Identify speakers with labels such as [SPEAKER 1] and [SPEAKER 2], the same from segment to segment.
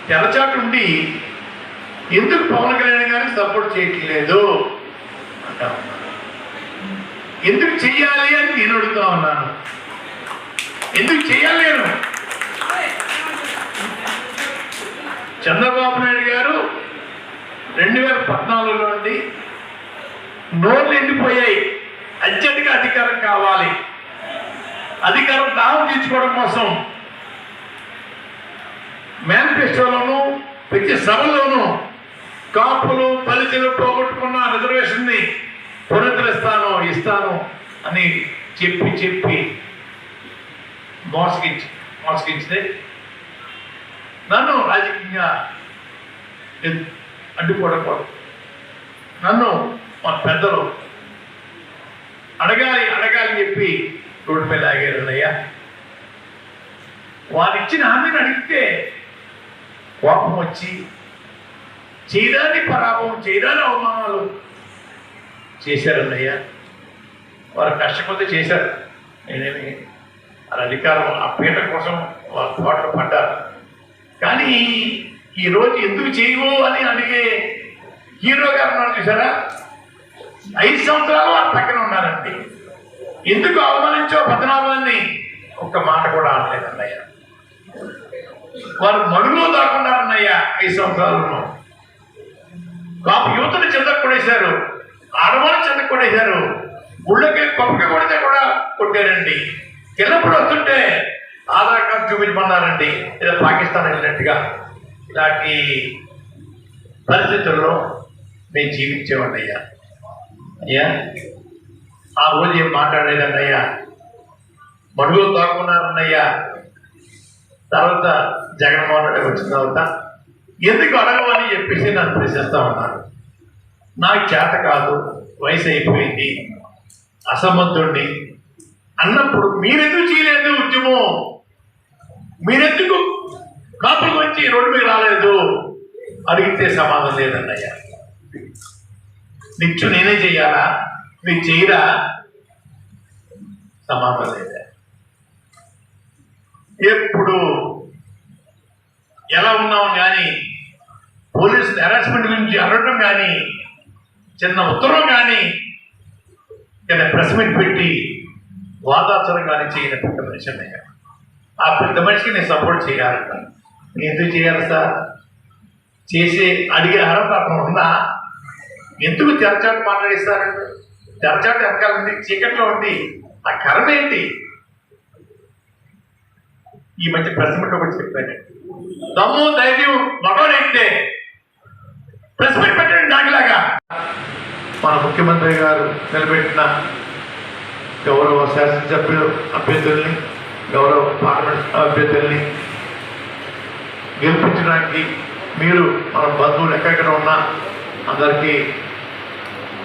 [SPEAKER 1] తెరచాటుండి ఎందుకు పవన్ కళ్యాణ్ గారికి సపోర్ట్ చేయట్లేదు అంటా ఉన్నాను. ఎందుకు చెయ్యాలి అని నేను అడుగుతా ఉన్నాను. ఎందుకు చెయ్యలేను? చంద్రబాబు నాయుడు గారు 2014లో నుండి నోర్లు ఎండిపోయాయి, అర్జెంటుగా అధికారం కావాలి, అధికారం దాహం తీర్చుకోవడం కోసం మేనిఫెస్టోలోనూ ప్రతి సభలోనూ కాపులు దళితులు పోగొట్టుకున్న రిజర్వేషన్ని ఇస్తాను అని చెప్పి మోసగించితే నన్ను రాజకీయంగా అడ్డుకోవడం కోసం నన్ను మా పెద్దలు అడగాలి చెప్పి రోడ్డుపై లాగారన్నయ్యా. వారు ఇచ్చిన హామీని అడిగితే కోపం వచ్చి చేయరాని పరాభవం, చేయరాని అవమానాలు చేశారన్నయ్యా. వారు కష్టపడితే చేశారు. నేనేమి వాళ్ళ అధికారం ఆ పీట కోసం వారు పోట్లు పడ్డారు. కానీ ఈరోజు ఎందుకు చేయవు అని అడిగే హీరో గారు ఉన్నారు చూసారా, 5 సంవత్సరాలు వారు పక్కన ఉన్నారండి. ఎందుకు అవమానించో పద్మనాభాన్ని ఒక్క మాట కూడా అనలేదన్నయ్య. వారు మడుగులో దాక్కున్నారన్నయ్య 5 సంవత్సరాలను. కాపు యువతను చెందకు కొడేశారు, ఆడవాళ్ళు చెందకు కొడేశారు, గుళ్ళకి కొప్పకి కొడితే కూడా కొట్టారండి. చిన్నప్పుడు వస్తుంటే ఆధార్ కార్డు చూపించమన్నారండి, ఏదో పాకిస్తాన్ వెళ్ళినట్టుగా. ఇలాంటి పరిస్థితుల్లో మేము జీవించేవాడి అయ్యా. ఆ రోజు ఏం మాట్లాడలేదన్నయ్యా, మడుగులో దాక్కున్నారన్నయ్యా. తర్వాత జగన్మోహన్ రెడ్డి వచ్చిన తర్వాత ఎందుకు అడగవని చెప్పేసి నన్ను ప్రశ్నిస్తూ ఉన్నారు. నాకు చేత కాదు, వయసు అయిపోయింది, అసమర్థుడిని అన్నప్పుడు మీరెందుకు చేయలేదు ఉద్యమం? మీరెందుకు కాపుల గురించి రోడ్డు మీద రాలేదు అడిగితే సమాధానం లేదన్నయ్యా. నిచ్చు నేనే చెయ్యాలా, నీకు చేయరా? సమాధానం లేదా. ఎప్పుడు ఎలా ఉన్నాం కానీ, పోలీసులు హెరాస్మెంట్ గురించి అడగడం కానీ, చిన్న ఉత్తరం కానీ, లేదా ప్రెస్ మీట్ పెట్టి వాదాచరం కానీ చేయని పెద్ద మనిషి అన్నయ్య. ఆ పెద్ద మనిషికి నేను సపోర్ట్ చేయాలంట. నేను ఎందుకు చేయాలి సార్? చేసే అడిగే అర్హత అతను ఉందా? ఎందుకు తెరచాటు మాట్లాడిస్తారండి? తెరచాటు వెనకాలండి, చీకట్లో ఉంది. ఆ కర్మ ఏంటి? ఈ మధ్య ప్రెస్ మీట్ ఒకటి చెప్పాను, దమ్ము ధైర్యం మగవాడైతే ప్రెస్ మీట్ పెట్టండి నాకులాగా. మన ముఖ్యమంత్రి గారు నిలబెట్టిన గౌరవ శాసనసభ్యులు అభ్యర్థుల్ని, గౌరవ పార్లమెంట్ అభ్యర్థుల్ని గెలిపించడానికి మీరు మన బంధువులు ఎక్కడెక్కడ ఉన్నా అందరికీ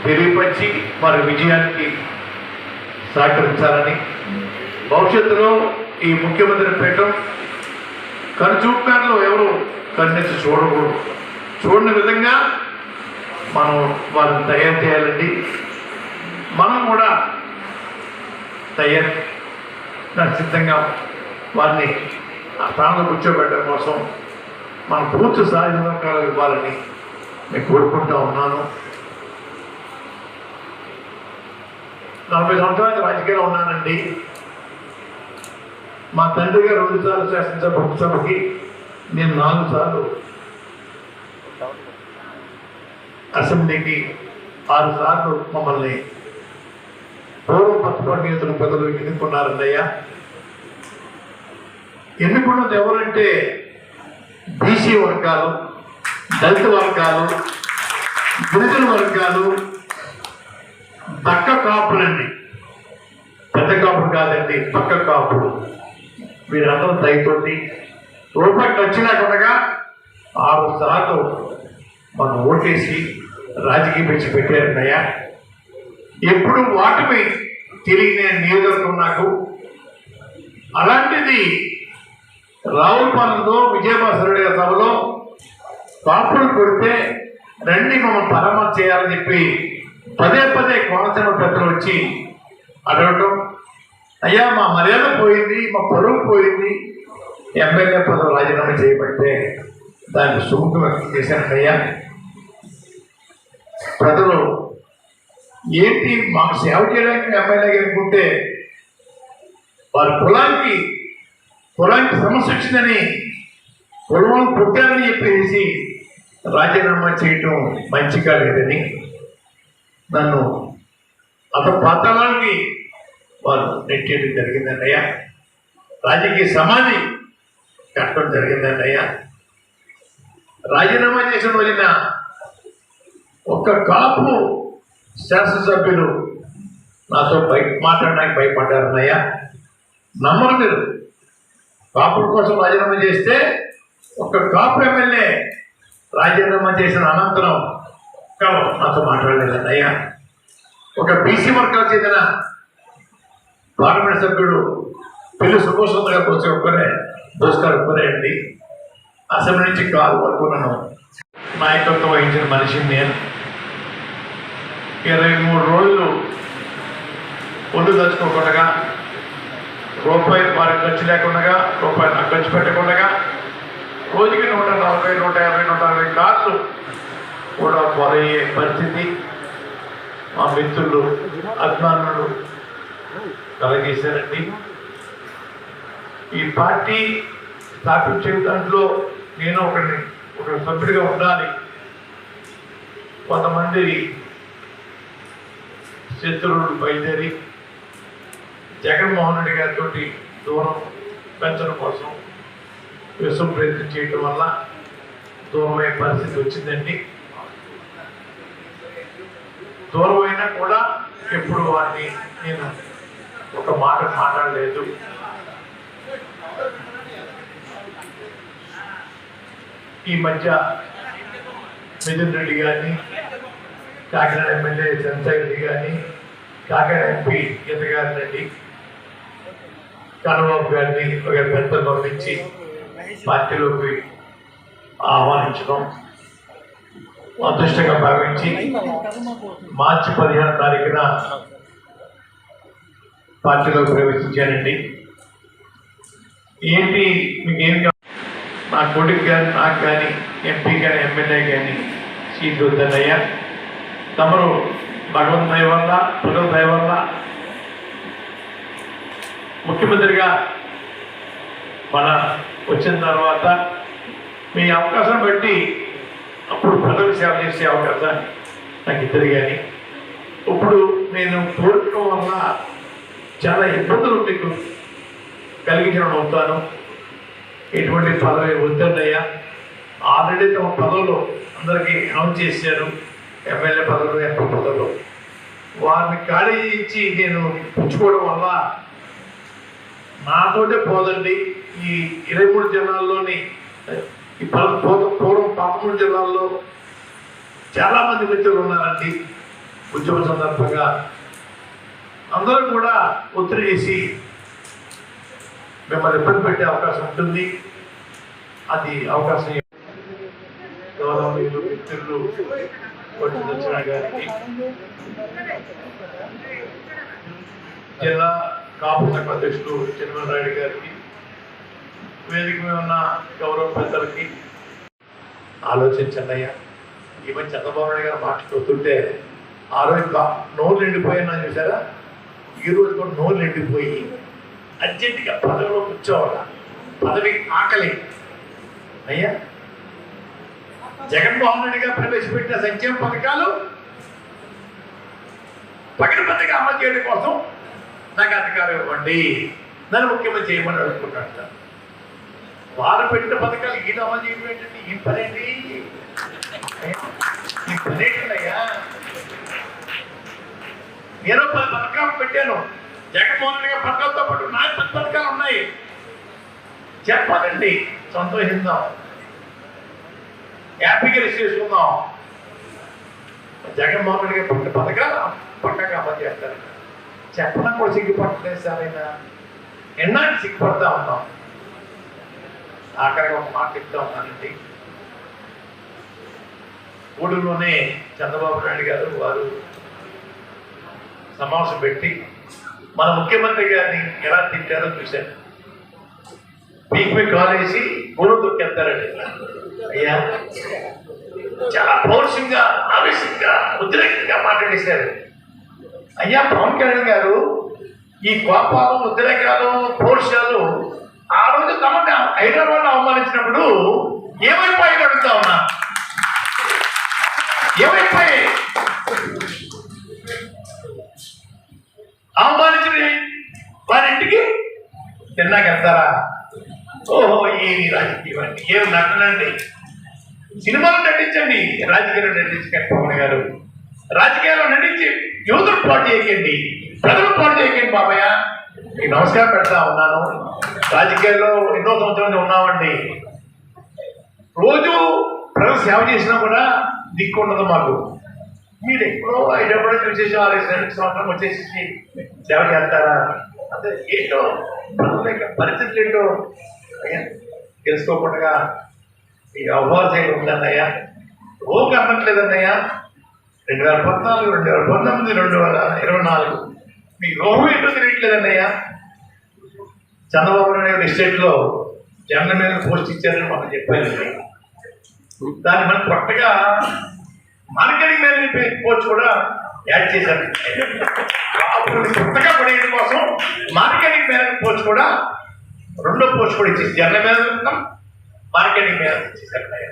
[SPEAKER 1] తెలియపరిచి వారి విజయానికి సహకరించాలని, భవిష్యత్తులో ఈ ముఖ్యమంత్రి పెట్టడం కనుచూపుకారులు ఎవరు కన్నెత్తి చూడకూడదు. చూడని విధంగా మనం వాళ్ళని తయారు చేయాలండి. మనం కూడా సిద్ధంగా వారిని ఆ స్థానంలో కూర్చోబెట్టడం కోసం మనం పూర్తి సహకారాలు ఇవ్వాలని నేను కోరుకుంటూ ఉన్నాను. 40 సంవత్సరాలు రాజకీయాల్లో ఉన్నానండి. మా తండ్రి గారు 2 సార్లు శాసనసభకి, నేను 4 సార్లు అసెంబ్లీకి, 6 సార్లు మమ్మల్ని పూర్వ పచ్చపాటి నియోజకవర్గ ప్రజలు ఎన్నుకున్నారన్నయ్య. ఎన్నుకున్నది ఎవరంటే బీసీ వర్గాలు, దళిత వర్గాలు, గిరిజన వర్గాలు, పక్క కాపులండి. పెద్ద కాపులు కాదండి, పక్క కాపులు. వీరందరూ దయతోటి రూపాయి ఖర్చు లేకుండా 6 సార్లు మనం ఓటేసి రాజకీయ పిచ్చి పెట్టారన్నయ్య. ఎప్పుడు వాటిపై తిరిగి నియోజకవర్గం నాకు. అలాంటిది రావులపాలెంలో విజయభాస్కర్ గారి సభలో కాపులు కొడితే రండి మమ్మల్ని పరామర్శ చేయాలని చెప్పి పదే కోనసీమ పెద్దలు వచ్చి అడగటం. అయ్యా మా మర్యాద పోయింది, మా పరువు పోయింది, ఎమ్మెల్యే పదవి రాజీనామా చేయబట్టే దానికి సుముఖం వ్యక్తం చేశానయ్యా. ప్రజలు ఏంటి మాకు సేవ చేయడానికి ఎమ్మెల్యేగా అనుకుంటే వారి కులానికి సమస్య వచ్చిందని కులం పుట్టారని చెప్పేసి రాజీనామా చేయటం మంచిగా లేదని నన్ను పాతాళానికి వారు నెట్టేయడం జరిగిందన్నయ్యా. రాజకీయ సమాధి కట్టడం జరిగిందన్నయ్యా. రాజీనామా చేసిన రోజున ఒక్క కాపు శాసనసభ్యులు నాతో మాట్లాడడానికి భయపడ్డారన్నయ్యా. నమ్మరు మీరు. కాపుల కోసం రాజీనామా చేస్తే ఒక్క కాపు ఎమ్మెల్యే రాజీనామా చేసిన అనంతరం నాతో మాట్లాడలేదన్నయ్యా. ఒక బీసీ వర్గాలకు చెందిన పార్లమెంట్ సభ్యుడు పెళ్లి సుభోష్ గారు వచ్చి ఒక్కరే అండి. అసెంబ్లీ నుంచి కాలు వరకు నన్ను నాయకత్వం వహించిన మనిషిని నేను 23 రోజులు ఒళ్ళు దచ్చుకోకుండా, రూపాయి వారికి ఖర్చు లేకుండా, రూపాయి నాకు ఖర్చు పెట్టకుండా రోజుకి 140, 150, 160 కార్లు కూడా పొరయ్యే పరిస్థితి మా మిత్రులు అభిమానులు కలగేశారండి. ఈ పార్టీ స్థాపించే దాంట్లో నేను ఒక సభ్యుడిగా ఉండాలి. కొంతమంది శత్రువులు బయలుదేరి జగన్మోహన్ రెడ్డి గారితో దూరం పెంచడం కోసం విశ్వం ప్రయత్నం చేయటం వల్ల దూరమయ్యే పరిస్థితి వచ్చిందండి. దూరమైనా కూడా ఎప్పుడు వారిని నేను ఒక మాట మాట్లాడలేదు. ఈ మధ్య మిథున్ రెడ్డి గారిని, కాకినాడ ఎమ్మెల్యే చంద్రశేఖర్ రెడ్డి గారిని, కాకినాడ ఎంపీ గీత గారిని, కన్నబాబు గారిని ఒక పెద్దలు పంపించి పార్టీలోకి ఆహ్వానించడం అదృష్టంగా భావించి మార్చి 15వ తారీఖున పార్టీలో ప్రవేశించానండి. ఏంటి మీకేం నా కొడుకు కానీ, నాకు కానీ, ఎంపీ కానీ, ఎమ్మెల్యే కానీ సీట్లు వద్దన్నయ్యా. తమరు భగవంతు దయ వల్ల, ప్రజల దయ వల్ల ముఖ్యమంత్రిగా మన వచ్చిన తర్వాత మీ అవకాశం బట్టి అప్పుడు ప్రజలకు సేవ చేసే అవకాశాన్ని నాకు ఇద్దరు కానీ ఇప్పుడు నేను కోరటం వల్ల చాలా ఇబ్బందులు మీకు కలిగించడం అవుతాను. ఎటువంటి పదవి వద్దన్నయ్యా. ఆల్రెడీ తమ పదవులు అందరికీ అనౌన్స్ చేశారు. ఎమ్మెల్యే పదవులు, ఎంపీ పదవులు వారిని ఖాళీ ఇచ్చి నేను పుచ్చుకోవడం వల్ల నాతోటే పోదండి. ఈ 23 జిల్లాల్లోని ఈ పూర్వం 13 జిల్లాల్లో చాలామంది మిత్రులు ఉన్నారండి. ఉద్యమ సందర్భంగా అందరూ కూడా ఒత్తిడి చేసి మిమ్మల్ని ఇబ్బంది పెట్టే అవకాశం ఉంటుంది. అది అవకాశం గౌరవనీయులు మిత్రులు కొట్టి దక్షిణ గారికి, జిల్లా కాపు సంఘ అధ్యక్షుడు చంద్రబాబు నాయుడు గారికి, వేదిక మీద ఉన్న గౌరవ పెద్దలకి ఆలోచించండి అయ్యా. ఈ మధ్య చంద్రబాబు నాయుడు గారు మాట్లాడుతుంటే ఆ రోజు నోరు నిండిపోయినా చూసారా, ఈ రోజు కూడా నోరు నిండిపోయి అర్జెంటుగా పదవిలో కూర్చోవాల. పదవి ఆకలి అయ్యా. జగన్మోహన్ రెడ్డి గారు ప్రవేశపెట్టిన సంక్షేమ పథకాలు పకడ్బందీగా అమలు చేయడం కోసం నాకు అధికారం ఇవ్వండి, నన్ను ముఖ్యమంత్రి చేయమని అడుగుతున్నాడు. వారు పెట్టిన పథకాలు ఈయన అమలు చేయడం ఏంటంటే ఈ పనేంటి, ఈ పనేంటయ్యా. నేను 10 పథకాలు పెట్టాను. జగన్మోహన్ రెడ్డి గారి పథకాలతో పాటు నాకు 10 పథకాలు ఉన్నాయి. చెప్పాలండి, సంతోషిద్దాం, హ్యాపీగా రిసీవ్ చేసుకుందాం. జగన్మోహన్ రెడ్డి గారు పెట్టిన పథకాలు పక్కగా అమలు చేస్తారు. చెప్పడం కూడా సిగ్గుపడలేదు సార్. అయినా ఎన్నాళ్ళు సిగ్గుపడతా ఉన్నాం. ఆఖరిగా ఒక మాట చెప్తా ఉన్నానండి. ఊళ్ళోనే చంద్రబాబు నాయుడు గారు వారు సమావేశం పెట్టి మన ముఖ్యమంత్రి గారిని ఎలా తిట్టారో చూశాను. పీక్ కాలేసి గోరు తొక్కేస్తారండి. అయ్యా చాలా పౌరుషంగా, ఆవేశంగా, ఉద్రేకంగా మాట్లాడేశారు. అయ్యా పవన్ కళ్యాణ్ గారు ఈ కోపాలు, ఉద్రేకాలు, పౌరుషాలు ఆ రోజు తమని హైదరాబాద్ అవమానించినప్పుడు ఏమైపోయి అడుగుతా ఉన్నా, ఏమైపోయి అవమానించిన వారింటికి తిన్నాకెళ్తారా? ఓహో ఈ రాజకీయం అండి, ఏం నటనండి. సినిమాలు నటించండి, రాజకీయాలు నటించకండి. పవన్ గారు రాజకీయాల్లో నటించి యువతలు పాటు చేయకండి, ప్రజలు పాటు చేయకండి. బాబయ్య మీకు నమస్కారం పెడతా ఉన్నాను. రాజకీయాల్లో ఎన్నో సంవత్సరాలు ఉన్నామండి. రోజు ప్రజలు సేవ చేసినా కూడా దిక్కు ఉండదు మాకు. మీరు ఎప్పుడో 5 చూసేసి 6 సంవత్సరం వచ్చేసి సేవ చేస్తారా? అంటే ఏంటో పరిస్థితులు ఏంటో తెలుసుకోకుండా ఈ అవహార శైలి ఉందన్నయ్యా. ఓకే అన్నట్లేదన్నయ్యా. 2014, 2019, 2024 మీ రోహం ఏంటో తెలియట్లేదన్నయ్యా. చంద్రబాబు నాయుడు ఎస్టేట్లో జగన్ మీద పోస్ట్ ఇచ్చారని మనం చెప్పాను. దాన్ని మనం కొత్తగా మార్కెటింగ్ మేనేజ్మెంట్ పోస్ట్ కూడా యాడ్ చేశారు. అప్పుడు కొత్తగా పడేయడం కోసం మార్కెటింగ్ మేనేజ్మెంట్ పోస్ట్ కూడా 2వ పోస్ట్ కూడా ఇచ్చేసి జగన్ మీద మార్కెటింగ్ మేనేజ్మెంట్ ఇచ్చేసారు.